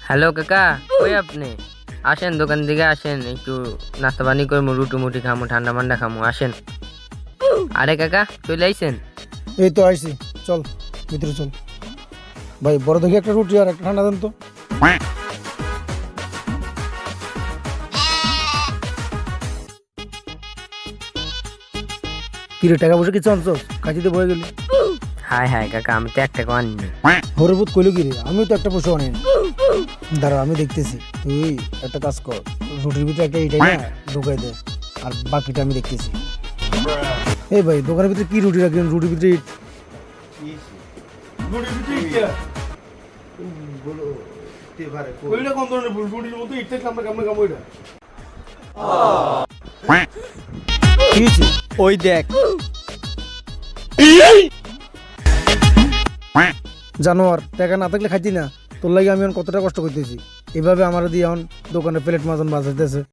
Hello কাকা, কই আপনি? আসেন দোকান দিকে আসেন, একটু নাস্তা পানি করবো, রুটি মুটি খামো, ঠান্ডা মান্ডা খামো, আসেন। আরে কাকা চলে আইছেন? এই তো আইসি, চল ভিতরে চল। ভাই বড় দেখি একটা রুটি আর একটা ঠান্ডা দেন তো। কিরে টাকা পয়সা কিছু আনছো? কাজিতে বয়ে গেলি। হাই হাই কাকা, আমি তো একটা আনিনি। হরবুত কইলো কিরে, আমিও তো একটা পয়সা আনিনি। দাঁড়া আমি দেখতেছি, তুই একটা কাজ কর, রুটির ভিতরে একটা এইটাই না ঢুকাই দে, আর বাকিটা আমি দেখতেছি। এই ভাই দোকানের ভিতরে কি রুটি রাখলেন? রুটির ভিতরে ইট। কি হয়েছে? ওই দেখ। জানোয়ার, টাকা না থাকলে খাইতি না। তোর লাগে আমি এখন কতটা কষ্ট করতেছি, এভাবে আমার দিয়ে এখন দোকানে প্লেট মাজন বাজাইতেছে।